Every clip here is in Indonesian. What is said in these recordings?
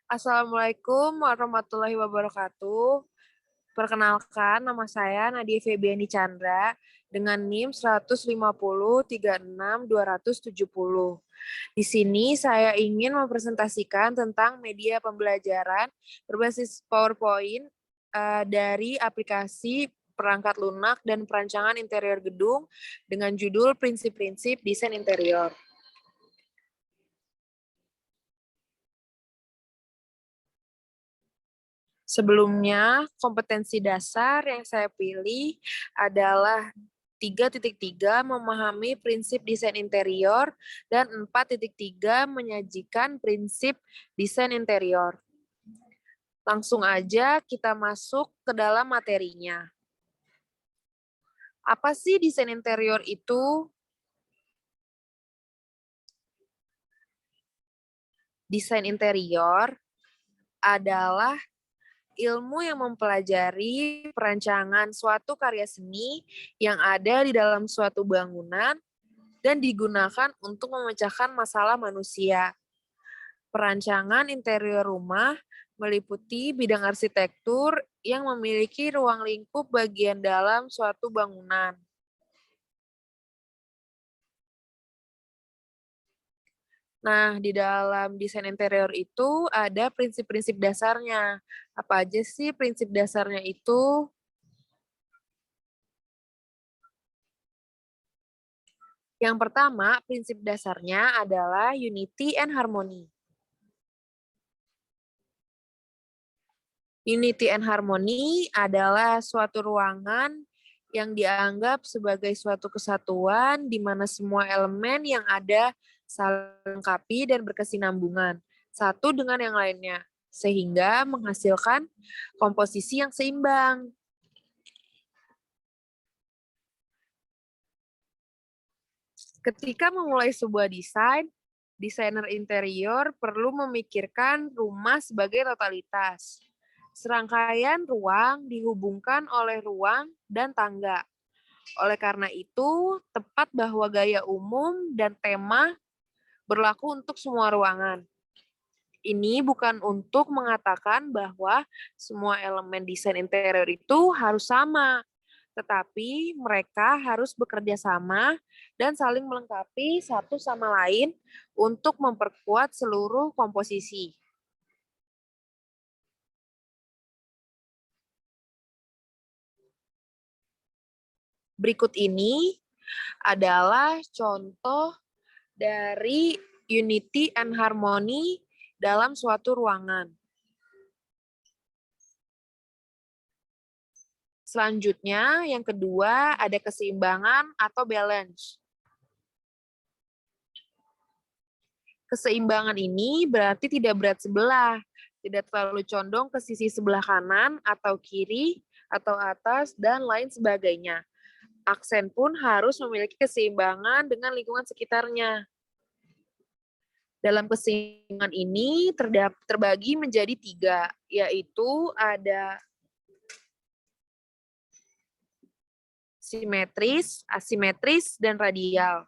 Assalamualaikum warahmatullahi wabarakatuh. Perkenalkan, nama saya Nadia Febiani Chandra dengan NIM 150 36 270. Di sini saya ingin mempresentasikan tentang media pembelajaran berbasis PowerPoint dari aplikasi perangkat lunak dan perancangan interior gedung dengan judul Prinsip-prinsip Desain Interior. Sebelumnya, kompetensi dasar yang saya pilih adalah 3.3 memahami prinsip desain interior dan 4.3 menyajikan prinsip desain interior. Langsung aja kita masuk ke dalam materinya. Apa sih desain interior itu? Desain interior adalah ilmu yang mempelajari perancangan suatu karya seni yang ada di dalam suatu bangunan dan digunakan untuk memecahkan masalah manusia. Perancangan interior rumah meliputi bidang arsitektur yang memiliki ruang lingkup bagian dalam suatu bangunan. Nah, di dalam desain interior itu ada prinsip-prinsip dasarnya. Apa aja sih prinsip dasarnya itu? Yang pertama, prinsip dasarnya adalah unity and harmony. Unity and harmony adalah suatu ruangan yang dianggap sebagai suatu kesatuan di mana semua elemen yang ada saling melengkapi dan berkesinambungan satu dengan yang lainnya, sehingga menghasilkan komposisi yang seimbang. Ketika memulai sebuah desain, desainer interior perlu memikirkan rumah sebagai totalitas. Serangkaian ruang dihubungkan oleh ruang dan tangga. Oleh karena itu, tepat bahwa gaya umum dan tema berlaku untuk semua ruangan. Ini bukan untuk mengatakan bahwa semua elemen desain interior itu harus sama, tetapi mereka harus bekerja sama dan saling melengkapi satu sama lain untuk memperkuat seluruh komposisi. Berikut ini adalah contoh dari unity and harmony dalam suatu ruangan. Selanjutnya, yang kedua ada keseimbangan atau balance. Keseimbangan ini berarti tidak berat sebelah, tidak terlalu condong ke sisi sebelah kanan atau kiri atau atas dan lain sebagainya. Aksen pun harus memiliki keseimbangan dengan lingkungan sekitarnya. Dalam keseimbangan ini terbagi menjadi 3, yaitu ada simetris, asimetris, dan radial.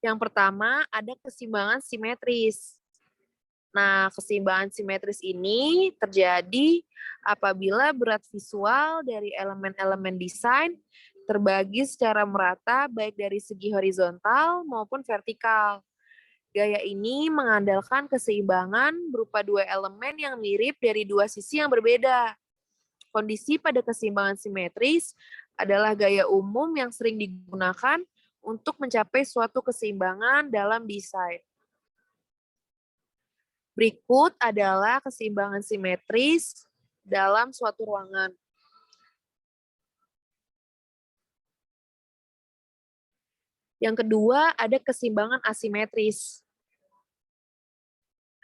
Yang pertama ada keseimbangan simetris. Nah, keseimbangan simetris ini terjadi apabila berat visual dari elemen-elemen desain terbagi secara merata baik dari segi horizontal maupun vertikal. Gaya ini mengandalkan keseimbangan berupa dua elemen yang mirip dari dua sisi yang berbeda. Kondisi pada keseimbangan simetris adalah gaya umum yang sering digunakan untuk mencapai suatu keseimbangan dalam desain. Berikut adalah keseimbangan simetris dalam suatu ruangan. Yang kedua, ada keseimbangan asimetris.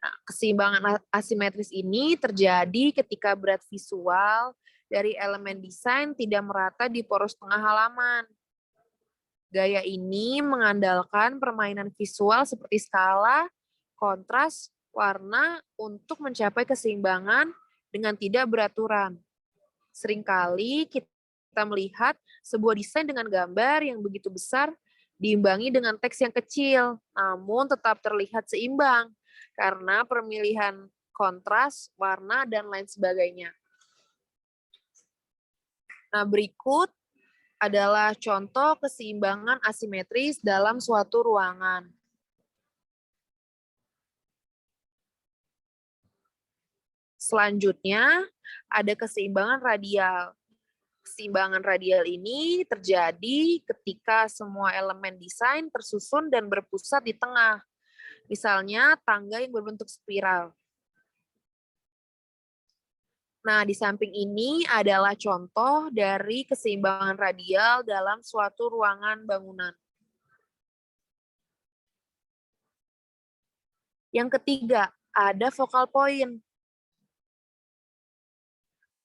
Nah, keseimbangan asimetris ini terjadi ketika berat visual dari elemen desain tidak merata di poros tengah halaman. Gaya ini mengandalkan permainan visual seperti skala, kontras, warna untuk mencapai keseimbangan dengan tidak beraturan. Seringkali kita kita melihat sebuah desain dengan gambar yang begitu besar diimbangi dengan teks yang kecil, namun tetap terlihat seimbang karena pemilihan kontras, warna, dan lain sebagainya. Nah, berikut adalah contoh keseimbangan asimetris dalam suatu ruangan. Selanjutnya, ada keseimbangan radial. Keseimbangan radial ini terjadi ketika semua elemen desain tersusun dan berpusat di tengah. Misalnya, tangga yang berbentuk spiral. Nah, di samping ini adalah contoh dari keseimbangan radial dalam suatu ruangan bangunan. Yang ketiga, ada focal point.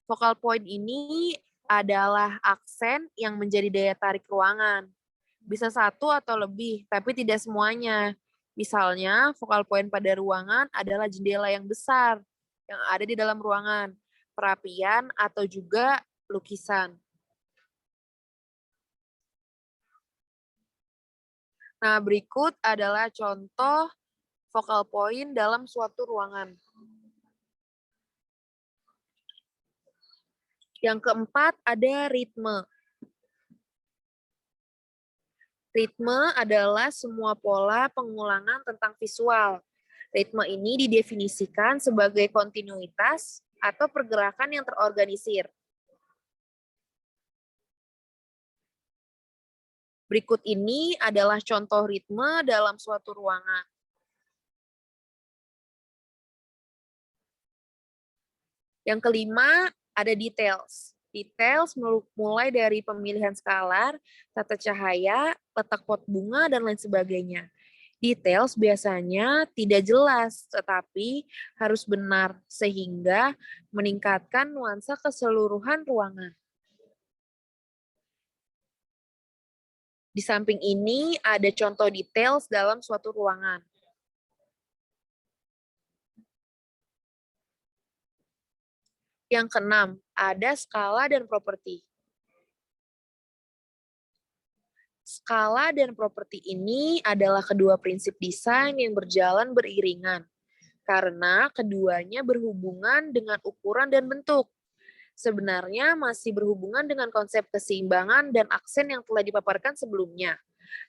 Focal point ini adalah aksen yang menjadi daya tarik ruangan. Bisa satu atau lebih, tapi tidak semuanya. Misalnya, focal point pada ruangan adalah jendela yang besar yang ada di dalam ruangan, perapian, atau juga lukisan. Nah, berikut adalah contoh focal point dalam suatu ruangan. Yang keempat, ada ritme. Ritme adalah semua pola pengulangan tentang visual. Ritme ini didefinisikan sebagai kontinuitas atau pergerakan yang terorganisir. Berikut ini adalah contoh ritme dalam suatu ruangan. Yang kelima, ada details. Details mulai dari pemilihan skalar, tata cahaya, letak pot bunga, dan lain sebagainya. Details biasanya tidak jelas, tetapi harus benar, sehingga meningkatkan nuansa keseluruhan ruangan. Di samping ini, ada contoh details dalam suatu ruangan. Yang keenam, ada skala dan properti. Skala dan properti ini adalah kedua prinsip desain yang berjalan beriringan, karena keduanya berhubungan dengan ukuran dan bentuk. Sebenarnya masih berhubungan dengan konsep keseimbangan dan aksen yang telah dipaparkan sebelumnya.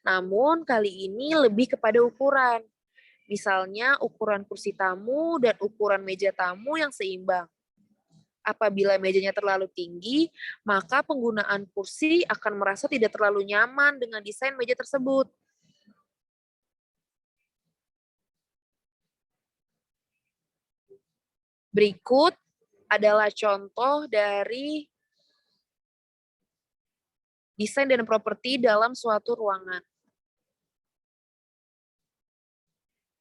Namun kali ini lebih kepada ukuran. Misalnya ukuran kursi tamu dan ukuran meja tamu yang seimbang. Apabila mejanya terlalu tinggi, maka penggunaan kursi akan merasa tidak terlalu nyaman dengan desain meja tersebut. Berikut adalah contoh dari desain dan properti dalam suatu ruangan.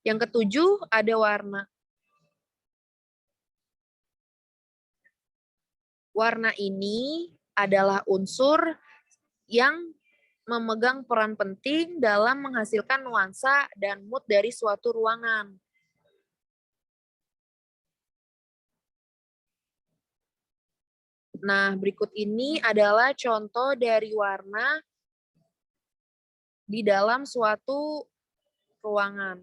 Yang ketujuh, ada warna. Warna ini adalah unsur yang memegang peran penting dalam menghasilkan nuansa dan mood dari suatu ruangan. Nah, berikut ini adalah contoh dari warna di dalam suatu ruangan.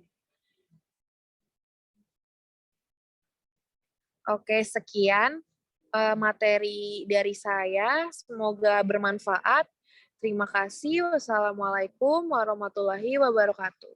Oke, sekian materi dari saya. Semoga bermanfaat. Terima kasih. Wassalamualaikum warahmatullahi wabarakatuh.